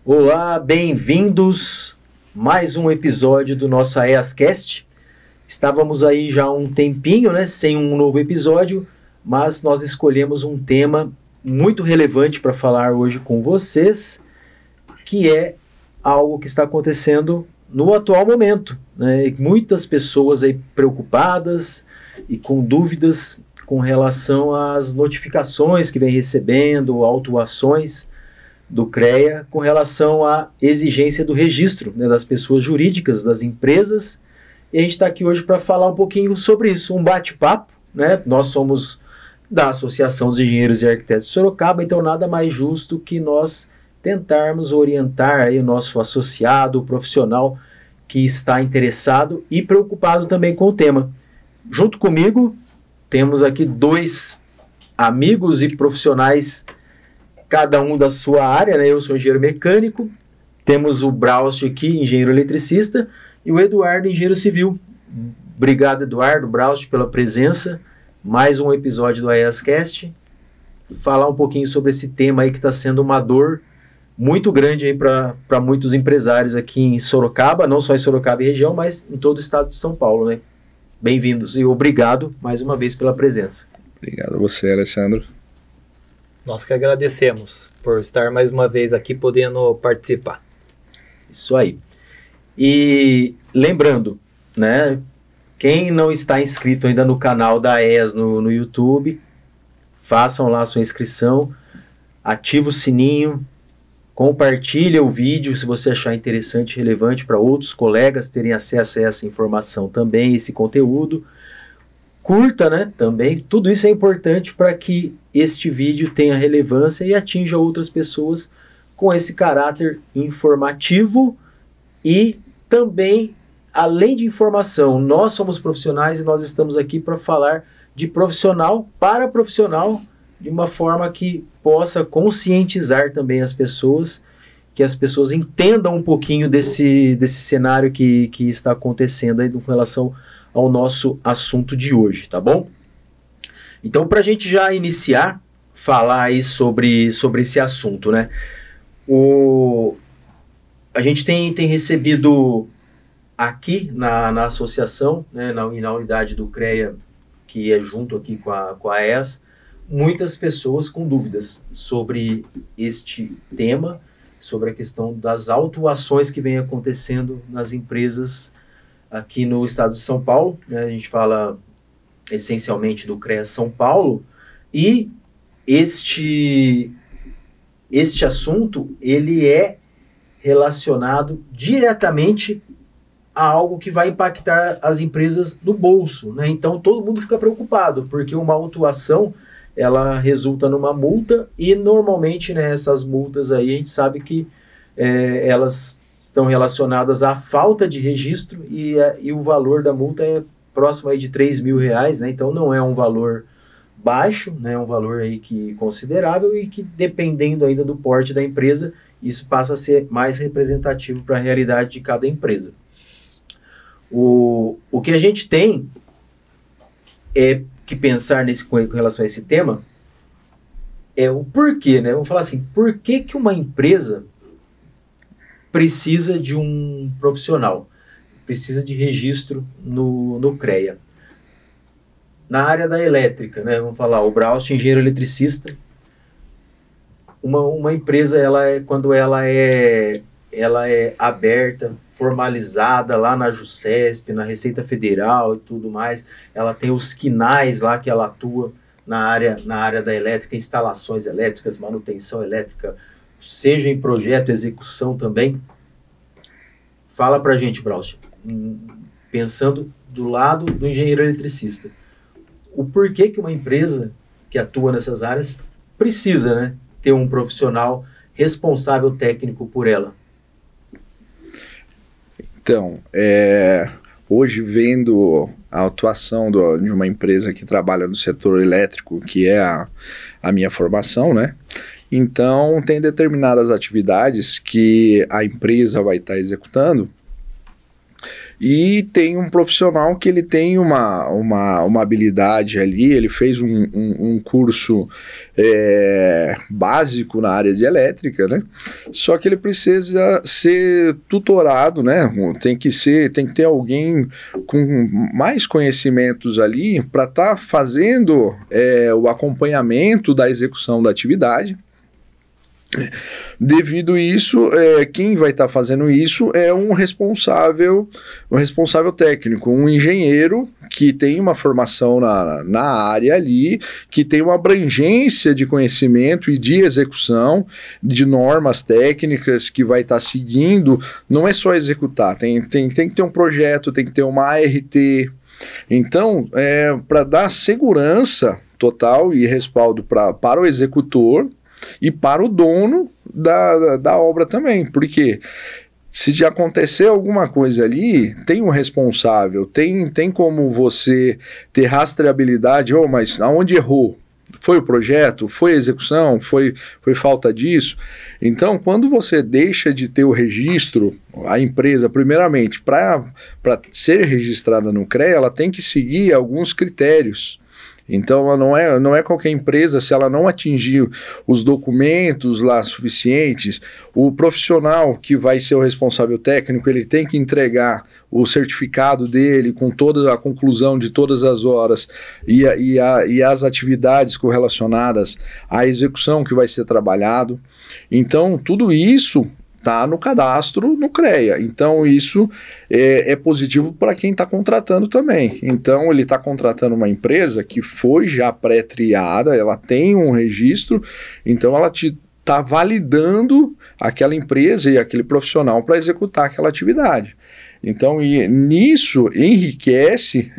Olá, bem-vindos a mais um episódio do nosso AEAScast. Estávamos aí já há um tempinho, né, sem um novo episódio, mas nós escolhemos um tema muito relevante para falar hoje com vocês, que é algo que está acontecendo no atual momento, né? Muitas pessoas aí preocupadas e com dúvidas com relação às notificações que vem recebendo, autuações do CREA com relação à exigência do registro, né, das pessoas jurídicas, das empresas. E a gente está aqui hoje para falar um pouquinho sobre isso, um bate-papo, né? Nós somos da Associação dos Engenheiros e Arquitetos de Sorocaba, então nada mais justo que nós tentarmos orientar aí o nosso associado, o profissional que está interessado e preocupado também com o tema. Junto comigo, temos aqui dois amigos e profissionais, cada um da sua área, né? Eu sou engenheiro mecânico, temos o Braulcio aqui, engenheiro eletricista, e o Eduardo, engenheiro civil. Obrigado, Eduardo, Braulcio, pela presença. Mais um episódio do AEAScast. Falar um pouquinho sobre esse tema aí que está sendo uma dor muito grande aí para muitos empresários aqui em Sorocaba, não só em Sorocaba e região, mas em todo o estado de São Paulo, né? Bem-vindos e obrigado mais uma vez pela presença. Obrigado a você, Alessandro. Nós que agradecemos por estar mais uma vez aqui podendo participar. Isso aí. E lembrando, né, quem não está inscrito ainda no canal da AEAS no YouTube, façam lá a sua inscrição, ativa o sininho, compartilha o vídeo se você achar interessante e relevante para outros colegas terem acesso a essa informação também, esse conteúdo. Curta, né, também, tudo isso é importante para que este vídeo tenha relevância e atinja outras pessoas com esse caráter informativo e também, além de informação, nós somos profissionais e nós estamos aqui para falar de profissional para profissional de uma forma que possa conscientizar também as pessoas, que as pessoas entendam um pouquinho desse cenário que está acontecendo aí com relação ao nosso assunto de hoje, tá bom? Então, para a gente já iniciar, falar aí sobre esse assunto, né? A gente tem recebido aqui na associação, né, na unidade do CREA, que é junto aqui com a AEAS, muitas pessoas com dúvidas sobre este tema, sobre a questão das autuações que vem acontecendo nas empresas aqui no estado de São Paulo, né? A gente fala essencialmente do CREA São Paulo, e este assunto ele é relacionado diretamente a algo que vai impactar as empresas do bolso, né? Então todo mundo fica preocupado, porque uma autuação ela resulta numa multa e normalmente, né, essas multas aí a gente sabe que elas estão relacionadas à falta de registro e o valor da multa é próximo aí de R$3.000, né? Então não é um valor baixo, né? É um valor aí considerável e que, dependendo ainda do porte da empresa, isso passa a ser mais representativo para a realidade de cada empresa. O que a gente tem é que pensar com relação a esse tema é o porquê, né? Vamos falar assim, por que uma empresa precisa de um profissional, precisa de registro no CREA? Na área da elétrica, né? Vamos falar, o Braulcio, engenheiro eletricista. Uma empresa, quando ela é aberta, formalizada lá na JUSESP, na Receita Federal e tudo mais, ela tem os quinais lá que ela atua na área da elétrica, instalações elétricas, manutenção elétrica, seja em projeto, execução também. Fala pra gente, Braulcio, pensando do lado do engenheiro eletricista, o porquê que uma empresa que atua nessas áreas precisa, né, ter um profissional responsável técnico por ela? Então, hoje vendo a atuação de uma empresa que trabalha no setor elétrico, que é a minha formação, né? Então, tem determinadas atividades que a empresa vai estar executando e tem um profissional que ele tem uma habilidade ali, ele fez um curso básico na área de elétrica, né? Só que ele precisa ser tutorado, né? Tem que ter alguém com mais conhecimentos ali para estar fazendo o acompanhamento da execução da atividade. Devido a isso, quem vai estar fazendo isso é um responsável técnico, um engenheiro que tem uma formação na área ali, que tem uma abrangência de conhecimento e de execução de normas técnicas que vai estar seguindo. Não é só executar, tem que ter um projeto, tem que ter uma ART. Então, para dar segurança total e respaldo para o executor e para o dono da obra também, porque se já acontecer alguma coisa ali, tem um responsável, tem como você ter rastreabilidade, mas aonde errou? Foi o projeto? Foi a execução? Foi falta disso? Então, quando você deixa de ter o registro, a empresa, primeiramente, para ser registrada no CREA, ela tem que seguir alguns critérios. Então, ela não é qualquer empresa, se ela não atingir os documentos lá suficientes, o profissional que vai ser o responsável técnico, ele tem que entregar o certificado dele com toda a conclusão de todas as horas e as atividades correlacionadas à execução que vai ser trabalhado. Então, tudo isso está no cadastro no CREA. Então, isso é positivo para quem está contratando também. Então, ele está contratando uma empresa que foi já pré-triada, ela tem um registro, então ela está validando aquela empresa e aquele profissional para executar aquela atividade. Então, nisso enriquece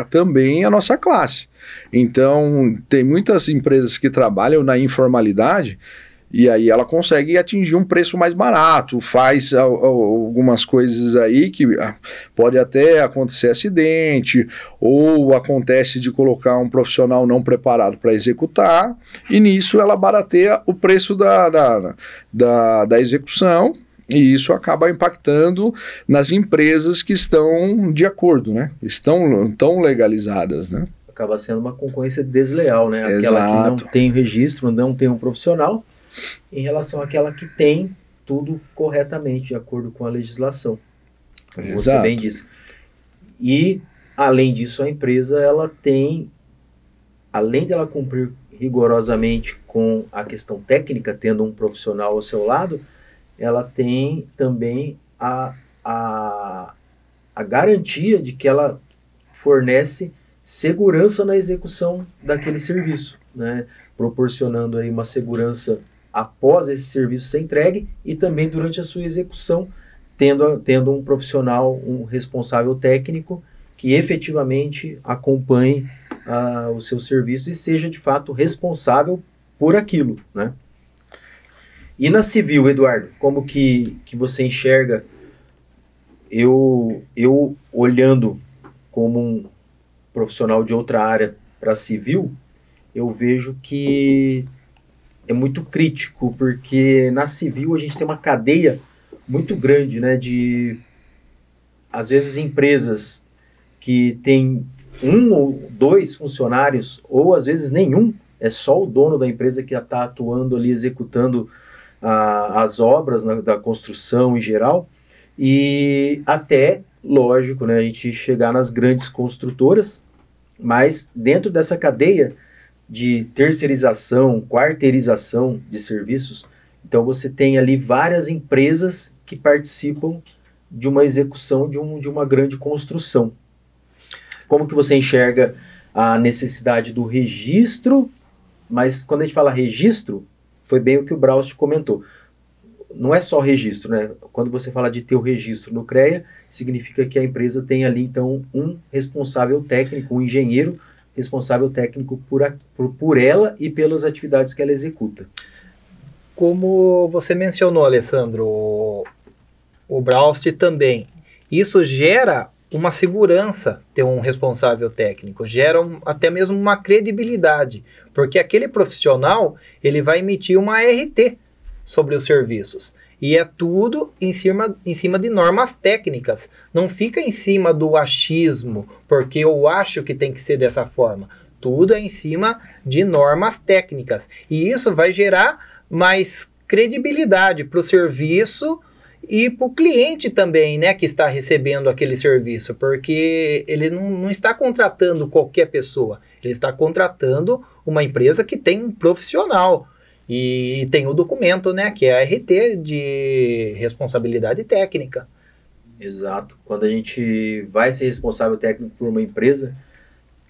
também a nossa classe. Então, tem muitas empresas que trabalham na informalidade, e aí ela consegue atingir um preço mais barato, faz algumas coisas aí que pode até acontecer acidente, ou acontece de colocar um profissional não preparado para executar, e nisso ela barateia o preço da execução, e isso acaba impactando nas empresas que estão de acordo, né? Estão legalizadas, né? Acaba sendo uma concorrência desleal, né? Aquela Exato. que não tem registro, não tem um profissional, em relação àquela que tem tudo corretamente, de acordo com a legislação. Como você bem disse. E, além disso, a empresa, ela tem, além dela cumprir rigorosamente com a questão técnica, tendo um profissional ao seu lado, ela tem também a garantia de que ela fornece segurança na execução daquele serviço, né? Proporcionando aí uma segurança após esse serviço ser entregue e também durante a sua execução, tendo um profissional, um responsável técnico que efetivamente acompanhe o seu serviço e seja de fato responsável por aquilo, né? E na civil, Eduardo, como que você enxerga, eu olhando como um profissional de outra área para civil, eu vejo que é muito crítico, porque na civil a gente tem uma cadeia muito grande, né, de, às vezes, empresas que tem 1 ou 2 funcionários, ou às vezes nenhum, é só o dono da empresa que está atuando ali, executando as obras da construção em geral, e até, lógico, né, a gente chegar nas grandes construtoras, mas dentro dessa cadeia de terceirização, quarteirização de serviços, então você tem ali várias empresas que participam de uma execução de uma grande construção. Como que você enxerga a necessidade do registro? Mas quando a gente fala registro, foi bem o que o Braust comentou. Não é só registro, né? Quando você fala de ter o registro no CREA, significa que a empresa tem ali, então, um responsável técnico, um engenheiro responsável técnico por ela e pelas atividades que ela executa. Como você mencionou, Alessandro, o Braust também, isso gera uma segurança ter um responsável técnico, gera até mesmo uma credibilidade, porque aquele profissional ele vai emitir uma ART sobre os serviços. E é tudo em cima de normas técnicas. Não fica em cima do achismo, porque eu acho que tem que ser dessa forma. Tudo é em cima de normas técnicas. E isso vai gerar mais credibilidade para o serviço e para o cliente também, né, que está recebendo aquele serviço. Porque ele não está contratando qualquer pessoa. Ele está contratando uma empresa que tem um profissional. E tem o documento, né, que é a RT de responsabilidade técnica. Exato. Quando a gente vai ser responsável técnico por uma empresa,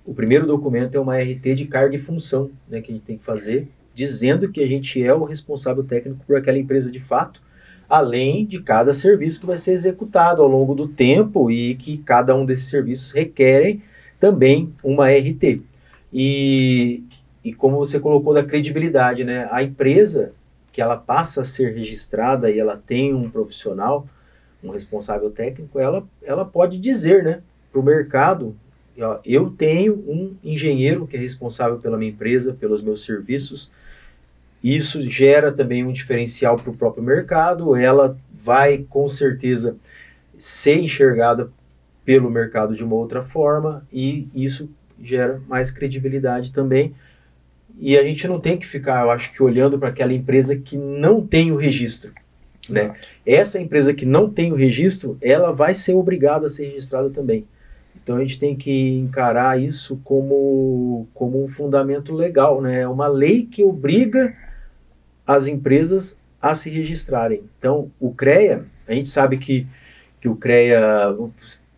o primeiro documento é uma RT de carga e função, né, que a gente tem que fazer, dizendo que a gente é o responsável técnico por aquela empresa de fato, além de cada serviço que vai ser executado ao longo do tempo e que cada um desses serviços requerem também uma RT. E como você colocou da credibilidade, né? A empresa que ela passa a ser registrada e ela tem um profissional, um responsável técnico, ela pode dizer, né, para o mercado, ó, eu tenho um engenheiro que é responsável pela minha empresa, pelos meus serviços. Isso gera também um diferencial para o próprio mercado, ela vai com certeza ser enxergada pelo mercado de uma outra forma e isso gera mais credibilidade também. E a gente não tem que ficar, eu acho que, olhando para aquela empresa que não tem o registro, né? Essa empresa que não tem o registro, ela vai ser obrigada a ser registrada também. Então a gente tem que encarar isso como um fundamento legal, né? É uma lei que obriga as empresas a se registrarem. Então o CREA, a gente sabe que o CREA,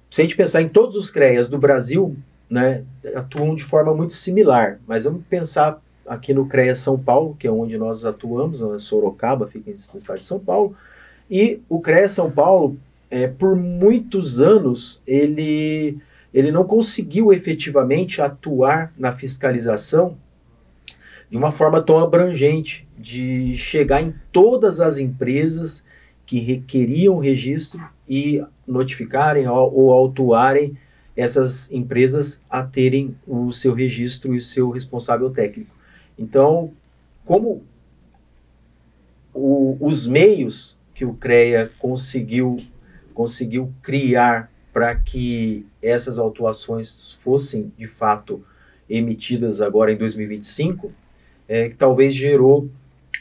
se a gente pensar em todos os CREAs do Brasil, né, atuam de forma muito similar, mas vamos pensar aqui no CREA São Paulo, que é onde nós atuamos, Sorocaba, fica no estado de São Paulo, e o CREA São Paulo, por muitos anos, ele não conseguiu efetivamente atuar na fiscalização de uma forma tão abrangente, de chegar em todas as empresas que requeriam registro e notificarem ou autuarem essas empresas a terem o seu registro e o seu responsável técnico. Então, como os meios que o CREA conseguiu criar para que essas autuações fossem, de fato, emitidas agora em 2025, que talvez gerou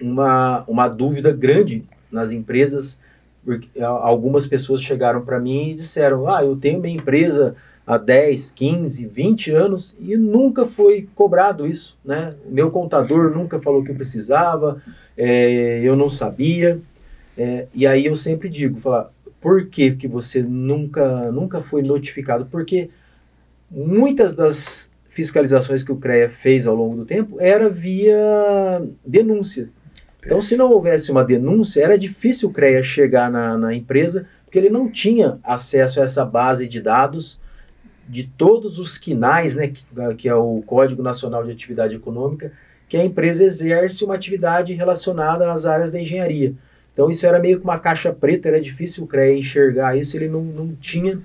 uma dúvida grande nas empresas, porque algumas pessoas chegaram para mim e disseram, eu tenho minha empresa há 10, 15, 20 anos e nunca foi cobrado isso, né? O meu contador nunca falou que eu precisava, eu não sabia, e aí eu sempre digo, por que você nunca foi notificado? Porque muitas das fiscalizações que o CREA fez ao longo do tempo era via denúncia. Então, se não houvesse uma denúncia, era difícil o CREA chegar na empresa, porque ele não tinha acesso a essa base de dados de todos os quinais, né, que é o Código Nacional de Atividade Econômica, que a empresa exerce uma atividade relacionada às áreas da engenharia. Então isso era meio que uma caixa preta, era difícil o CREA enxergar isso, ele não tinha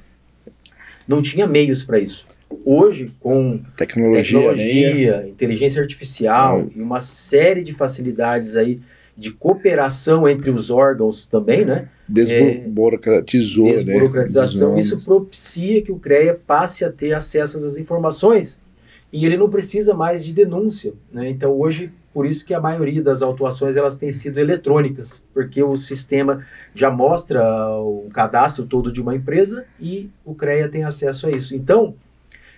meios para isso. Hoje, com tecnologia, inteligência artificial e uma série de facilidades aí de cooperação entre os órgãos também, né? Desburocratização, isso propicia que o CREA passe a ter acesso às informações e ele não precisa mais de denúncia, né? Então hoje, por isso que a maioria das autuações elas têm sido eletrônicas, porque o sistema já mostra o cadastro todo de uma empresa e o CREA tem acesso a isso. Então,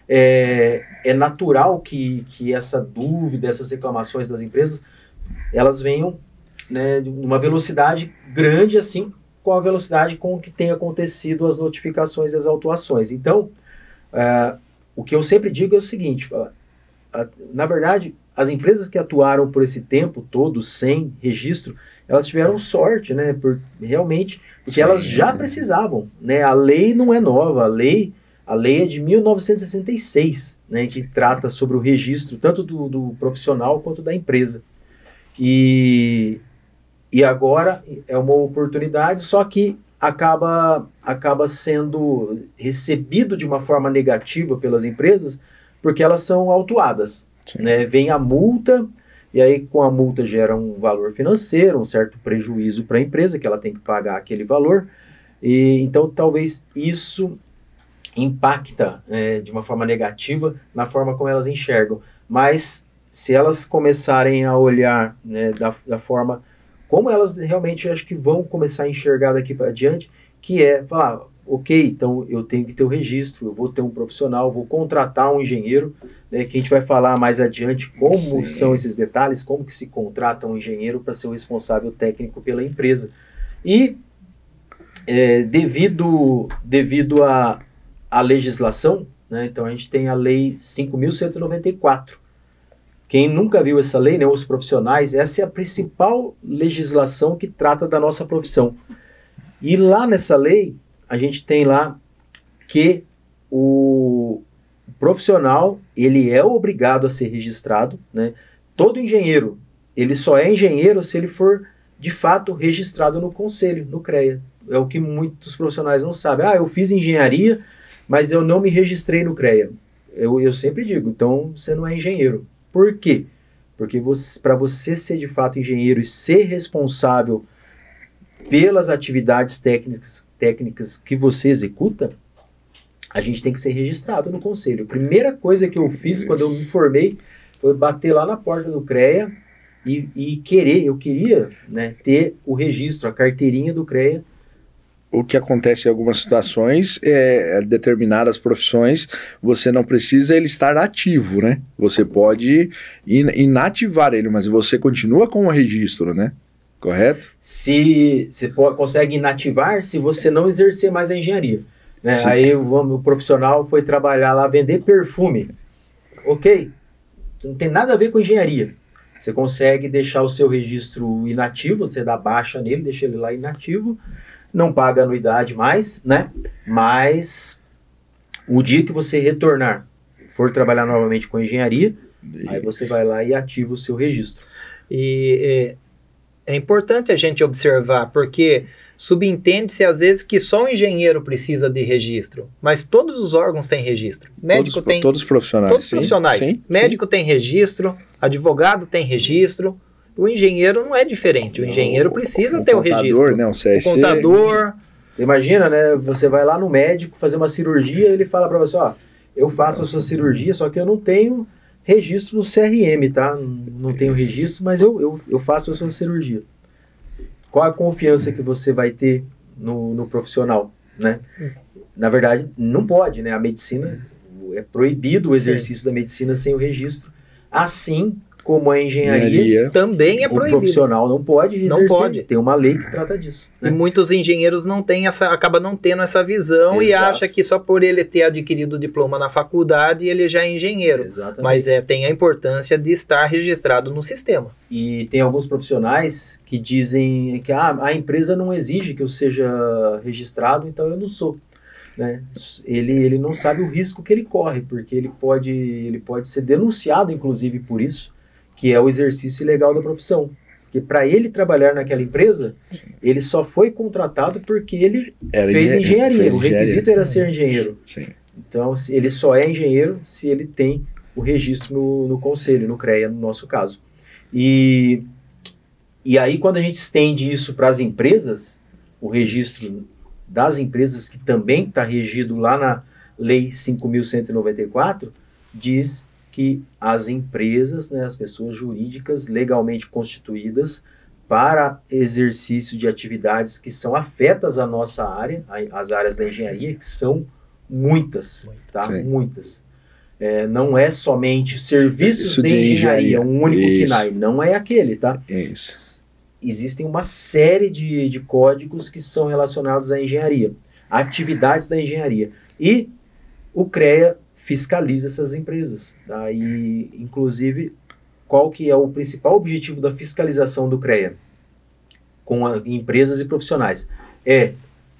é natural que essa dúvida, essas reclamações das empresas, elas venham, né, numa velocidade grande, assim, com a velocidade com que tem acontecido as notificações e as autuações. Então, o que eu sempre digo é o seguinte, na verdade, as empresas que atuaram por esse tempo todo sem registro, elas tiveram sorte, né, realmente, porque elas já precisavam, né, a lei não é nova, a lei é de 1966, né, que trata sobre o registro tanto do profissional quanto da empresa. E agora é uma oportunidade, só que acaba sendo recebido de uma forma negativa pelas empresas, porque elas são autuadas, né? Vem a multa e aí com a multa gera um valor financeiro, um certo prejuízo para a empresa, que ela tem que pagar aquele valor, e então talvez isso impacta de uma forma negativa na forma como elas enxergam, mas se elas começarem a olhar, né, da forma como elas realmente acho que vão começar a enxergar daqui para adiante, que é falar, ok, então eu tenho que ter o registro, eu vou ter um profissional, vou contratar um engenheiro, né, que a gente vai falar mais adiante como Sim. são esses detalhes, como que se contrata um engenheiro para ser o responsável técnico pela empresa. E devido à legislação, né, então a gente tem a Lei 5.194. Quem nunca viu essa lei, né, os profissionais, essa é a principal legislação que trata da nossa profissão. E lá nessa lei, a gente tem lá que o profissional, ele é obrigado a ser registrado, né? Todo engenheiro, ele só é engenheiro se ele for, de fato, registrado no conselho, no CREA. É o que muitos profissionais não sabem. Eu fiz engenharia, mas eu não me registrei no CREA. Eu sempre digo, então você não é engenheiro. Por quê? Porque para você ser de fato engenheiro e ser responsável pelas atividades técnicas que você executa, a gente tem que ser registrado no conselho. A primeira coisa que eu fiz quando eu me formei foi bater lá na porta do CREA e eu queria, né, ter o registro, a carteirinha do CREA. O que acontece em algumas situações determinadas profissões, você não precisa ele estar ativo, né? Você pode inativar ele, mas você continua com o registro, né? Correto? Se você consegue inativar se você não exercer mais a engenharia. Né? Aí o profissional foi trabalhar lá, vender perfume. Ok, não tem nada a ver com engenharia. Você consegue deixar o seu registro inativo, você dá baixa nele, deixa ele lá inativo, não paga anuidade mais, né? Mas o dia que você retornar, for trabalhar novamente com engenharia, aí você vai lá e ativa o seu registro. E é importante a gente observar, porque subentende-se às vezes que só o engenheiro precisa de registro, mas todos os órgãos têm registro. Médico tem, todos os profissionais. Todos os profissionais. Sim, médico tem registro, advogado tem registro, o engenheiro não é diferente. O engenheiro precisa ter o registro. Né, o contador. Você imagina, né? Você vai lá no médico fazer uma cirurgia, ele fala para você, eu faço a sua cirurgia, só que eu não tenho registro no CRM, tá? Não tenho registro, mas eu faço a sua cirurgia. Qual a confiança que você vai ter no profissional, né? Na verdade, não pode, né? A medicina, é proibido o exercício da medicina sem o registro. Assim como a engenharia também é proibido. O profissional não pode exercer. Não pode. Tem uma lei que trata disso. Né? E muitos engenheiros acabam não tendo essa visão. Exato. E acha que só por ele ter adquirido o diploma na faculdade ele já é engenheiro. Exatamente. Mas tem a importância de estar registrado no sistema. E tem alguns profissionais que dizem que a empresa não exige que eu seja registrado, então eu não sou. Né? Ele não sabe o risco que ele corre, porque ele pode ser denunciado, inclusive, por isso, que é o exercício ilegal da profissão. Porque para ele trabalhar naquela empresa, ele só foi contratado porque ele fez engenharia. O requisito era ser engenheiro. Sim. Então, ele só é engenheiro se ele tem o registro no conselho, no CREA, no nosso caso. E aí, quando a gente estende isso para as empresas, o registro das empresas, que também está regido lá na Lei 5.194, diz que as empresas, né, as pessoas jurídicas legalmente constituídas para exercício de atividades que são afetas à nossa área, as áreas da engenharia, que são muitas, tá? Sim. Muitas. Não é somente serviços de engenharia, um único KNAI, não é aquele, tá? Isso. Existem uma série de códigos que são relacionados à engenharia, atividades da engenharia. E o CREA fiscaliza essas empresas. Tá? E, inclusive, qual que é o principal objetivo da fiscalização do CREA com empresas e profissionais?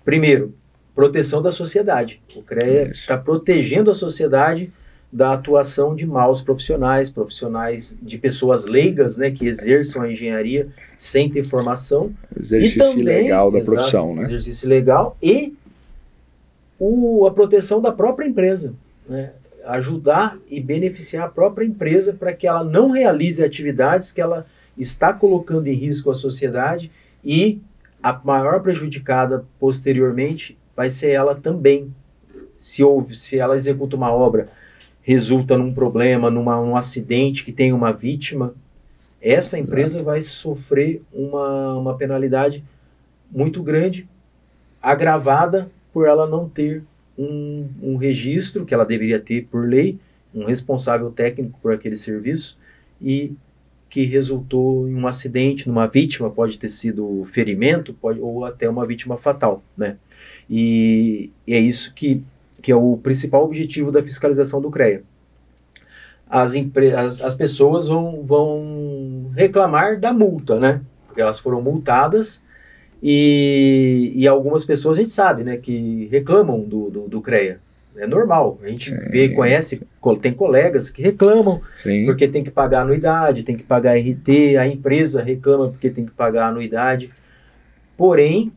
Primeiro, proteção da sociedade. O CREA está protegendo a sociedade da atuação de maus profissionais de pessoas leigas, né, que exerçam a engenharia sem ter formação. O exercício ilegal da profissão, né? Exercício ilegal e a proteção da própria empresa. Né? ajudar e beneficiar a própria empresa para que ela não realize atividades que ela está colocando em risco a sociedade, e a maior prejudicada posteriormente vai ser ela também. Se ela executa uma obra, resulta num problema, num acidente que tem uma vítima, essa empresa vai sofrer uma penalidade muito grande, agravada por ela não ter um registro que ela deveria ter por lei, um responsável técnico por aquele serviço, e que resultou em um acidente, numa vítima, pode ter sido ferimento, ou até uma vítima fatal, né? E é isso que é o principal objetivo da fiscalização do CREA. As pessoas vão reclamar da multa, né? Porque elas foram multadas, e algumas pessoas a gente sabe, né, que reclamam do CREA. É normal, a gente conhece, tem colegas que reclamam porque tem que pagar anuidade, tem que pagar RT, a empresa reclama porque tem que pagar anuidade. Porém,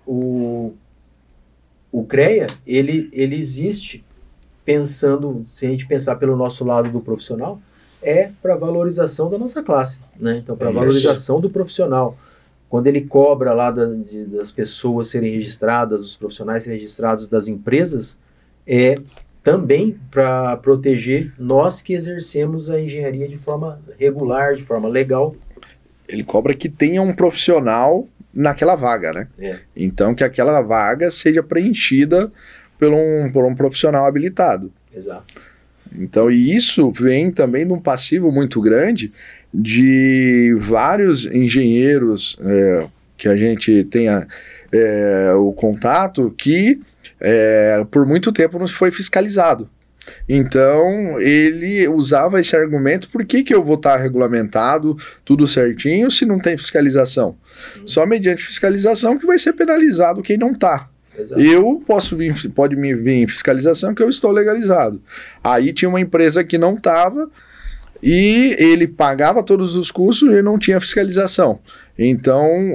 o CREA, ele existe pensando, se a gente pensar pelo nosso lado do profissional, para valorização da nossa classe, né? Então, para valorização do profissional. Quando ele cobra lá das pessoas serem registradas, os profissionais serem registrados das empresas, também para proteger nós que exercemos a engenharia de forma regular, de forma legal. Ele cobra que tenha um profissional naquela vaga, né? Então, que aquela vaga seja preenchida por um profissional habilitado. Exato. Então, e isso vem também de um passivo muito grande de vários engenheiros que a gente tenha o contato, que por muito tempo não foi fiscalizado. Então, ele usava esse argumento: por que eu vou estar regulamentado, tudo certinho, se não tem fiscalização? Só mediante fiscalização que vai ser penalizado quem não está. Eu pode me vir em fiscalização que eu estou legalizado. Aí tinha uma empresa que não estava, e ele pagava todos os custos e não tinha fiscalização. Então,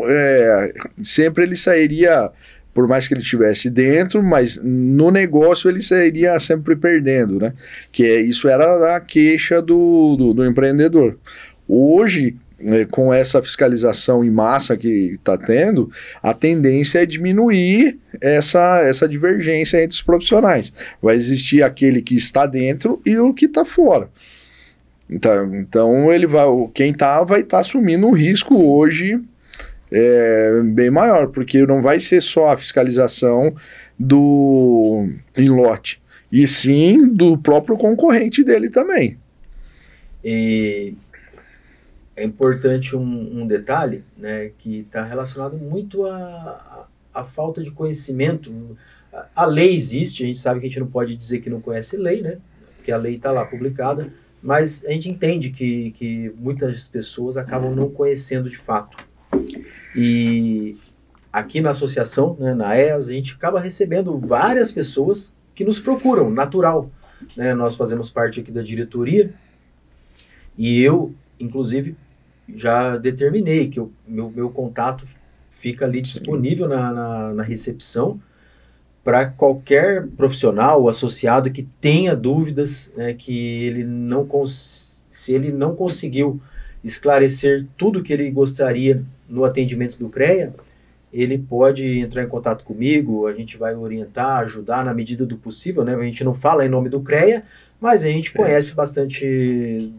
sempre ele sairia, por mais que ele estivesse dentro, mas no negócio ele sairia sempre perdendo, né? Isso era a queixa do empreendedor. Hoje, com essa fiscalização em massa que está tendo, a tendência é diminuir essa divergência entre os profissionais. Vai existir aquele que está dentro e o que está fora. Então quem vai estar assumindo um risco hoje bem maior, porque não vai ser só a fiscalização em lote, e sim do próprio concorrente dele também. E é importante um detalhe, né, que está relacionado muito à falta de conhecimento. A lei existe, a gente sabe que a gente não pode dizer que não conhece lei, né, porque a lei está lá publicada, mas a gente entende que muitas pessoas acabam não conhecendo de fato. E aqui na associação, né, na EAS, a gente acaba recebendo várias pessoas que nos procuram, natural, né? Nós fazemos parte aqui da diretoria, e eu, inclusive, já determinei que meu contato fica ali disponível na recepção para qualquer profissional ou associado que tenha dúvidas, né, que se ele não conseguiu esclarecer tudo que ele gostaria no atendimento do CREA, ele pode entrar em contato comigo, a gente vai orientar, ajudar na medida do possível, né? A gente não fala em nome do CREA, mas a gente conhece bastante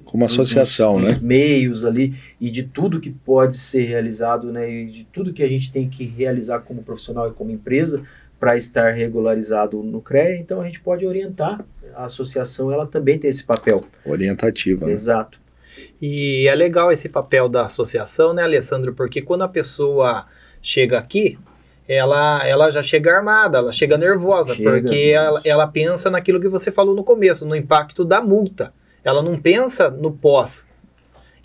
como associação, dos né? meios ali, e de tudo que pode ser realizado, né? E de tudo que a gente tem que realizar como profissional e como empresa para estar regularizado no CREA. Então a gente pode orientar. A associação, ela também tem esse papel orientativa, né? Exato. E é legal esse papel da associação, né, Alessandro? Porque quando a pessoa chega aqui, ela já chega armada, ela chega nervosa, porque ela pensa naquilo que você falou no começo, no impacto da multa. Ela não pensa no pós.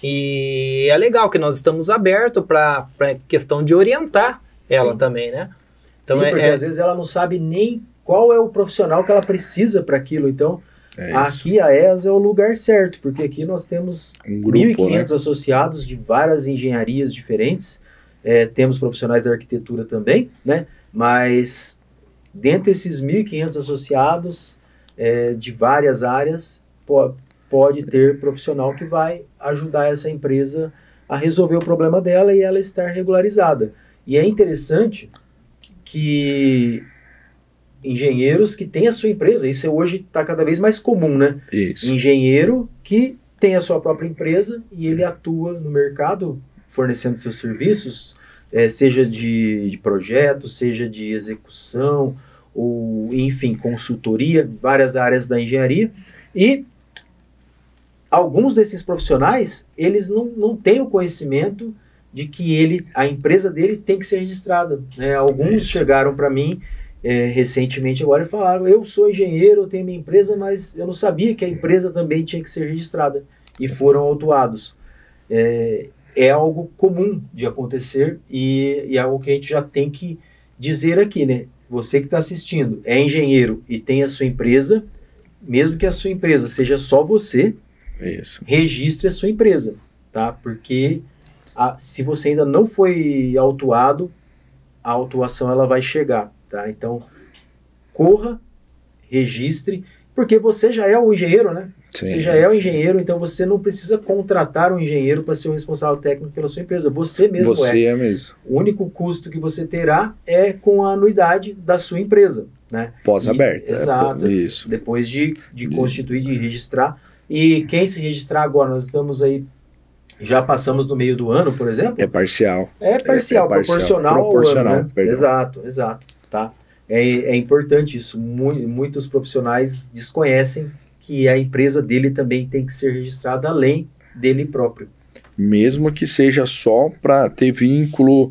E é legal que nós estamos abertos para questão de orientar ela também, né? Então, porque às vezes ela não sabe nem qual é o profissional que ela precisa para aquilo. Então, aqui a EAS é o lugar certo, porque aqui nós temos 1.500 associados de várias engenharias diferentes. Temos profissionais da arquitetura também, né? Mas dentre esses 1.500 associados, de várias áreas, pode ter profissional que vai ajudar essa empresa a resolver o problema dela e ela estar regularizada. E é interessante que engenheiros que têm a sua empresa, isso hoje está cada vez mais comum, né? Isso. Engenheiro que tem a sua própria empresa e ele atua no mercado fornecendo seus serviços, seja de projeto, seja de execução, ou enfim, consultoria, várias áreas da engenharia, e alguns desses profissionais, eles não têm o conhecimento de que a empresa dele tem que ser registrada, né? Alguns chegaram para mim recentemente agora e falaram, eu sou engenheiro, eu tenho minha empresa, mas eu não sabia que a empresa também tinha que ser registrada, e foram autuados. É algo comum de acontecer e é algo que a gente já tem que dizer aqui, né? Você que está assistindo é engenheiro e tem a sua empresa, mesmo que a sua empresa seja só você, isso, registre a sua empresa, tá? Porque se você ainda não foi autuado, a autuação ela vai chegar, tá? Então, corra, registre, porque você já é o engenheiro, né? Sim, você já é o engenheiro, então você não precisa contratar um engenheiro para ser o responsável técnico pela sua empresa. Você mesmo Você é mesmo. O único custo que você terá é com a anuidade da sua empresa, né? Pós-aberta. Exato. Isso. Depois de constituir, de registrar. E quem se registrar agora, nós estamos aí, já passamos no meio do ano, por exemplo. É parcial. É parcial, proporcional ao ano, né? Exato, tá? É importante isso. Muitos profissionais desconhecem que a empresa dele também tem que ser registrada além dele próprio. Mesmo que seja só para ter vínculo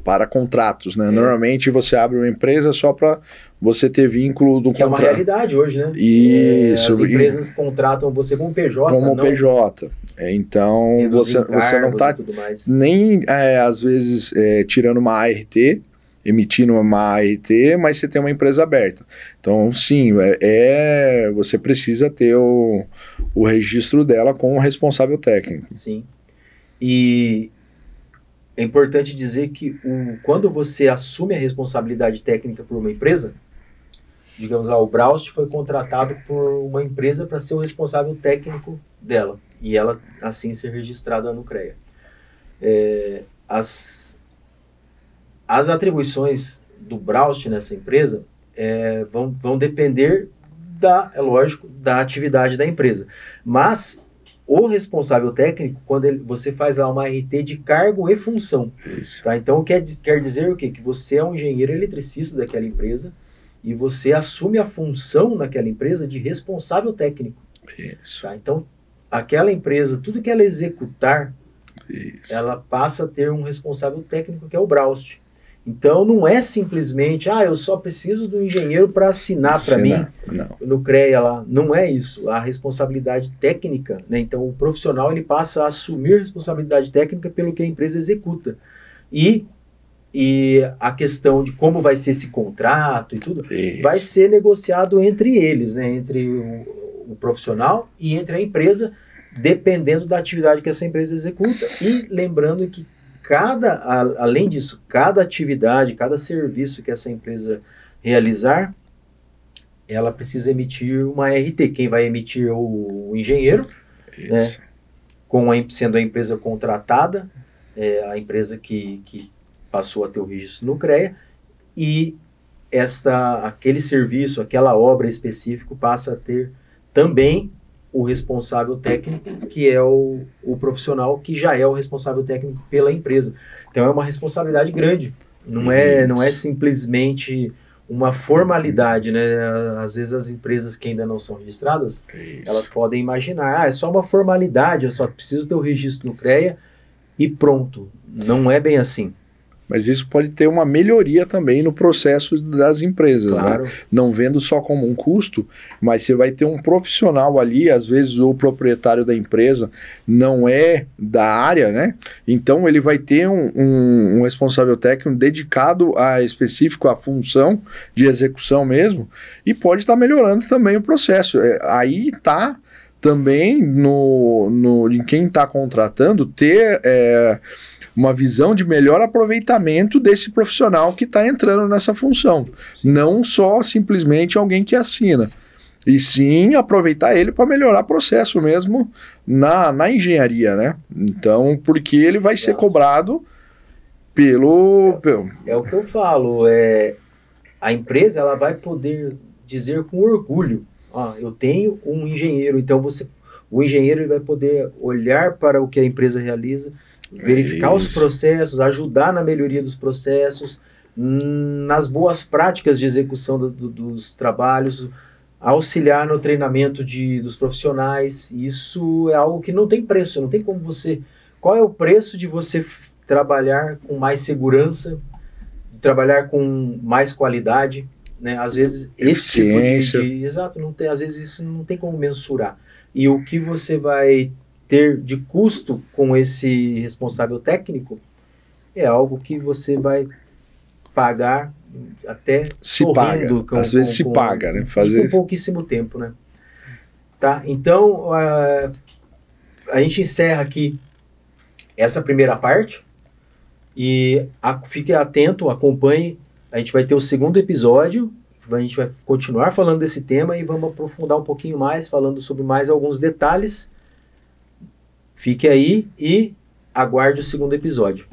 para contratos, né? Normalmente você abre uma empresa só para você ter vínculo do contrato. Que é uma realidade hoje, né? Isso. As empresas contratam você como PJ. Como PJ. Então, você não está nem, às vezes, tirando uma ART, emitindo uma ART, mas você tem uma empresa aberta. Então, sim, você precisa ter o registro dela com o responsável técnico. Sim. E é importante dizer que quando você assume a responsabilidade técnica por uma empresa, digamos lá, o Braust foi contratado por uma empresa para ser o responsável técnico dela, e ela assim ser registrada no CREA. As atribuições do Braust nessa empresa vão depender é lógico, da atividade da empresa. Mas o responsável técnico, quando você faz lá uma RT de cargo e função. Isso. Tá? Então quer dizer o quê? Que você é um engenheiro eletricista daquela empresa e você assume a função naquela empresa de responsável técnico. Isso. Tá? Então aquela empresa, tudo que ela executar, isso, ela passa a ter um responsável técnico que é o Braust. Então não é simplesmente, eu só preciso do engenheiro para assinar para mim no CREA lá. Não é isso. A responsabilidade técnica, né? Então o profissional ele passa a assumir a responsabilidade técnica pelo que a empresa executa. E a questão de como vai ser esse contrato e tudo, vai ser negociado entre eles, né? Entre o profissional e entre a empresa, dependendo da atividade que essa empresa executa. E lembrando que além disso, cada atividade, cada serviço que essa empresa realizar, ela precisa emitir uma RT. Quem vai emitir o engenheiro, né, sendo a empresa contratada, a empresa que passou a ter o registro no CREA, e aquele serviço, aquela obra específica passa a ter também o responsável técnico, que é o profissional que já é o responsável técnico pela empresa. Então é uma responsabilidade grande, não é simplesmente uma formalidade, né? Às vezes as empresas que ainda não são registradas, elas podem imaginar, é só uma formalidade, eu só preciso ter o registro no CREA e pronto. Não é bem assim. Mas isso pode ter uma melhoria também no processo das empresas, claro, né? Não vendo só como um custo, mas você vai ter um profissional ali, às vezes o proprietário da empresa não é da área, né? Então ele vai ter um responsável técnico dedicado específico à função de execução mesmo, e pode estar melhorando também o processo. Aí está também em quem está contratando ter uma visão de melhor aproveitamento desse profissional que está entrando nessa função. Sim. Não só simplesmente alguém que assina. E sim aproveitar ele para melhorar processo mesmo na engenharia, né? Então, porque ele vai ser cobrado pelo... É o que eu falo, a empresa ela vai poder dizer com orgulho, eu tenho um engenheiro, então o engenheiro ele vai poder olhar para o que a empresa realiza, verificar os processos, ajudar na melhoria dos processos, nas boas práticas de execução dos trabalhos, auxiliar no treinamento dos profissionais. Isso é algo que não tem preço, não tem como você... Qual é o preço de você trabalhar com mais segurança, trabalhar com mais qualidade, né? Às vezes esse tipo exato, não tem, às vezes isso não tem como mensurar. E o que você vai ter de custo com esse responsável técnico é algo que você vai pagar até se paga. Às vezes se paga, né? Com pouquíssimo tempo, né? Tá? Então, a gente encerra aqui essa primeira parte e fique atento, acompanhe. A gente vai ter o segundo episódio, a gente vai continuar falando desse tema e vamos aprofundar um pouquinho mais, falando sobre mais alguns detalhes. Fique aí e aguarde o segundo episódio.